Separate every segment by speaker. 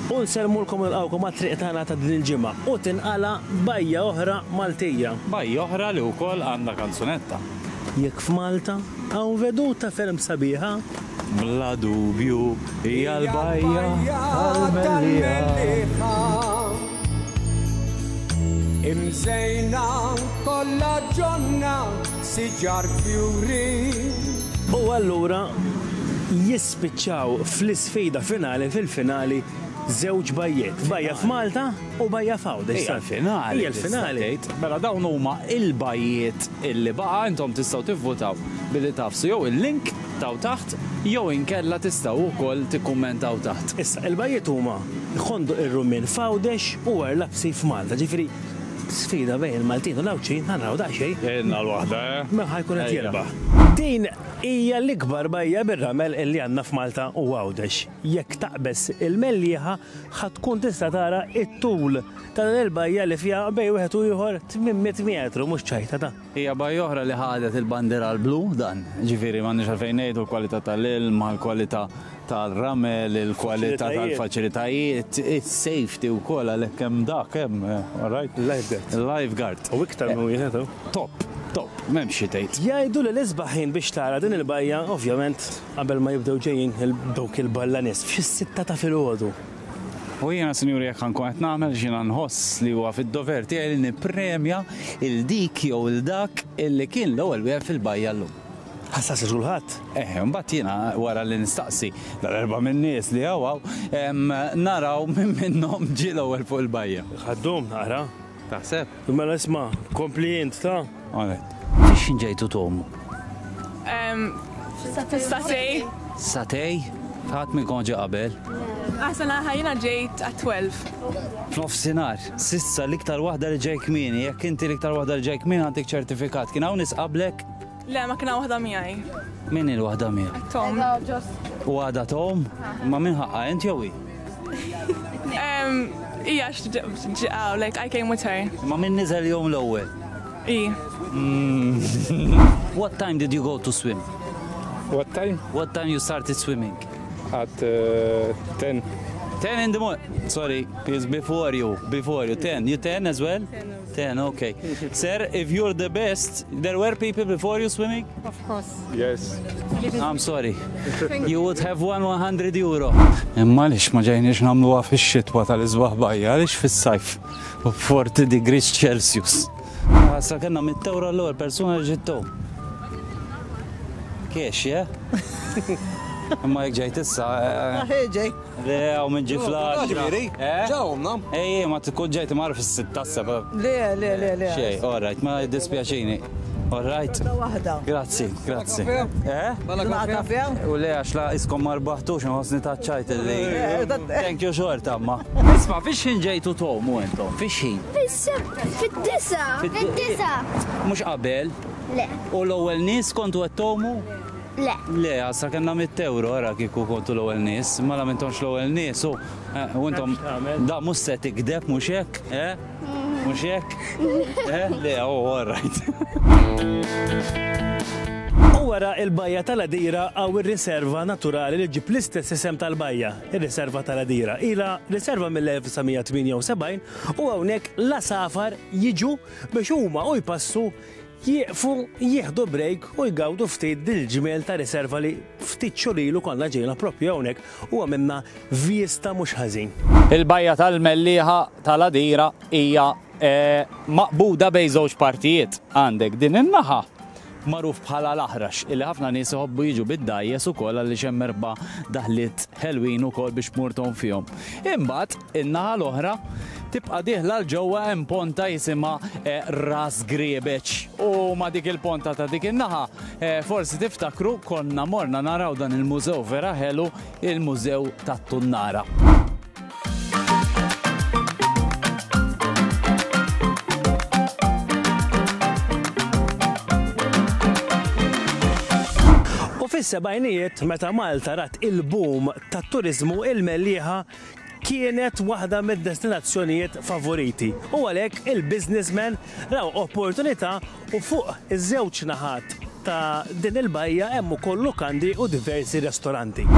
Speaker 1: U nsermulkom il-qawkom għat-triq tagħna ta' din il-ġimgħa u tinqala bajja oħra Maltija.
Speaker 2: Bajja oħra li wkoll għandha kanzunetta.
Speaker 1: Jekk f'Malta hawn veduta ferm sabiħa.
Speaker 2: Bla dubju hija l-bajja tal-Mellieħa.
Speaker 3: Imżejna kollha ġonna siġar fjuri.
Speaker 1: U allura jispiċċaw fl-isfida finali fil-finali żewġ bajjiet. Bajja f'Malta u bajja f'Għawdex.
Speaker 2: Hija l-finali.
Speaker 1: Hija l-finali.
Speaker 2: Mela dawn huma il-bajjiet illi baqa' intom tistgħu tivvutaw billi tafsu jew il-link taw taħt jew inkella tistgħu wkoll tikkummentaw taħt.
Speaker 1: Issa il-bajjiet huma Ħonduq ir-Rumien f'Għawdex u Arlabsi f'Malta. Ġifieri sfida bejn il-Maltin u l-Awċin ħanraw daqsxejn.
Speaker 2: Inna l-waħda,
Speaker 1: Ma ħajkun qed jirbaħ. Din hija l-ikbar bajja bir-ramel illi għandna f'Malta u Għawdex. Jekk taqbes il-Mellieħa ħatkun tista' tara it-tul tal-bajja li fiha bejn wieħed u ieħor 800 metru mhux ċajta ta'.
Speaker 2: Hija bajja oħra li ħadet il-bandiera l-blu dan. Ġifieri m'għandniex għalfejn ngħidu l-kwalità tal-ilma, l-kwalità tal-ramel, il-kwalità tal-faċilitajiet, is-safety wkoll għalhekk hemm dak hemm, alright? Lifeguard.
Speaker 1: U iktar minn wieħed.
Speaker 2: Top, m'hemmx xi tgħid.
Speaker 1: Jgħidu li l-isbaħin biex tara din il-bajja, ovvjament, qabel ma jibdew ġejjin dawk il-ballanis f'xis-sitta ta' filgħodu.
Speaker 2: U jiena sinjuri jekk ħankun qed nagħmel xi nħoss li huwa fid-dover tiegħi li nippremja il-dik jew il-dak illi kien l-ewwel wieħed fil-bajja llum.
Speaker 1: Ħassas ġulħat.
Speaker 2: Mbagħad jiena wara li nistaqsi l-erba' min-nies li hawn naraw minn minnhom ġie l-ewwel fuq il-bajja.
Speaker 1: Ħaddum nara.
Speaker 2: Taħseb?
Speaker 1: Mela isma' kompliment ta'.
Speaker 2: Fiex ġejtu tomu?
Speaker 4: Satej.
Speaker 2: Satej? Ħadd min kon ġie qabel?
Speaker 4: Aħsana ħajjina ġejt at 12.
Speaker 2: F'nofsinhar, sissa l-iktar waħda li ġej kmieni, jekk inti l-iktar waħda li ġej kmieni għandek ċertifikat. Kien hawn nies qablek?
Speaker 4: Le, ma kien waħda miegħi.
Speaker 2: Min il-waħda miegħek?
Speaker 4: Tom.
Speaker 2: U għadha Tom? Ma min ħaqqa int jew hi?
Speaker 4: Ija like I came with her.
Speaker 2: Ma min niżel jom l-ewwel?
Speaker 4: I.
Speaker 2: What time did you go to swim?
Speaker 5: What time?
Speaker 2: What time you started swimming?
Speaker 5: At 10.
Speaker 2: 10 in the morning. Sorry, it's before you. 10. You 10 as well? 10, okay. Sir, if you're the best, there were people before you swimming?
Speaker 4: Of course.
Speaker 5: Yes.
Speaker 2: I'm sorry. You would have won 100 euro. Imma lix ma ġejniex nagħmluha fix-xitwa tal-isbaħ bajja, għaliex fis-sajf. 40 degrees Celsius. Sa kellna mit-tewra l-ewwel persuna li ġittew. Kiex, ja? Imma jek ġejt issa.
Speaker 6: ġej.
Speaker 2: Le, għaw minn ġiflax.
Speaker 6: Ġawna.
Speaker 2: Ej, ma tkun ġejt marf is-sittassa.
Speaker 6: Le.
Speaker 2: Xej, all right, ma jiddispjaċini. All right. Grazzi.
Speaker 6: Bala kafe?
Speaker 2: U le, għax la iskom marbaħtux, nħosni taċċajt li. Thank you short, amma. Isma, fiex xin ġejtu tomu entom? Fiex xin?
Speaker 7: Fid-disa.
Speaker 2: Mux qabel?
Speaker 7: Le.
Speaker 2: U l-ewwel nies kontu qed tomu?
Speaker 7: Le.
Speaker 2: Le, għassa kanna 100 euro, għara kiku kontu l-ewwel nies, ma la mintomx l-ewwel nies, u intom da mus se tikdeb mhux hekk, Mhux hekk? Le, all right.
Speaker 1: U wara il-bajja tal-Għadira għaw ir-riserva naturali li ġib l-istess isem tal-bajja, ir-riserva tal-Għadira. Ila riserva mill-1978 u hawnhekk la safar jiġu biex huma u jpassu jieqfu jieħdu break u jgawdu ftit dil-ġmiel ta' riserva li ftit xurilu konna ġejna propju hawnhekk u għamilna vista mhux ħażin.
Speaker 2: Il-bajja tal-Mellieħa tal-Għadira hija maqbuda bejn żewġ partijiet. Għandek din in-naħa magħruf bħala l-aħrax illi ħafna nies iħobbu jiġu bid-dajjes ukoll għaliex hemm erba' daħliet ħelwin ukoll biex tmurthom fihom. Imbagħad in-naħa l-oħra tibqa' dieħla l-ġewwa hemm ponta jisimha Ras Griebeċ. U ma' dik il-ponta ta' dik in-naħa forsi tiftakru konna morna naraw dan il-mużew vera ħelu, il-Mużew tat-Tunnara.
Speaker 1: Fis-sebgħinijiet meta Malta rat il-boom tat-turiżmu il-Mellieħa kienet waħda mid-destinazzjonijiet favoriti. U għalhekk il-businessmen raw opportunità u fuq iż-żewġ naħat ta' din il-bajja hemm ukoll lukandi u diversi ristoranti.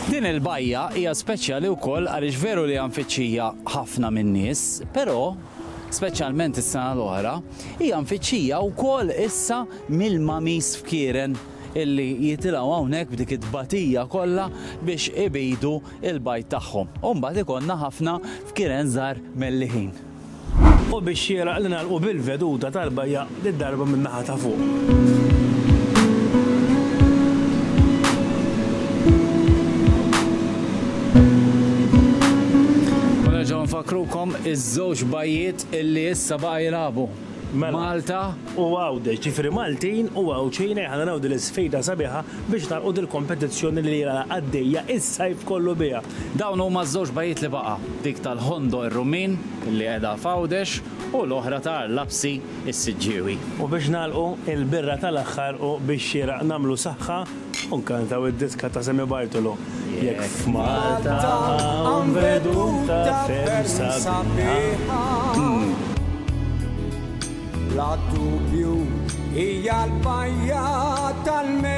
Speaker 2: Din il-bajja hija speċjali wkoll għaliex veru li mfittxija ħafna min-nies, però speċjalment is-sena l-oħra hija mfittxija wkoll issa mill-mamis f'Kieren illi jitilgħu hawnhekk b'dik it-tbatija kollha biex ibejdu il-bajt tagħhom. U mbagħad ikollna ħafna f'Kieren żgħar melliħin.
Speaker 1: U biex xieraq li nagħlqu bil-veduta tal-bajja lid-darba min-naħa ta' fuq.
Speaker 2: Nfakrukom iż-żewġ bajjiet illi issa baqa' jilagħbu. Malta
Speaker 1: u Għawdex, ġifri Maltin u Għawċina jħana nawdi l-sfida sabiħa biex nagħlqu dil-kompetizzjoni li għaddejja is-sajf kollu biha.
Speaker 2: Dawn huma ż-żewġ bajjiet li baqa' dik tal-Hondo ir-Rumin li qiegħda f'Għawdex u l-oħra tal-Lapsi is-Siġġiewi.
Speaker 1: U biex nagħlqu il-birra tal-aħħar u biex xieraq nagħmlu saħħa u nkantaw id-diska ta' Semi Bartolo. Jekk f'Malta hawn veduta ferm sabiħa.
Speaker 3: La dubju hija l-bajja tal-me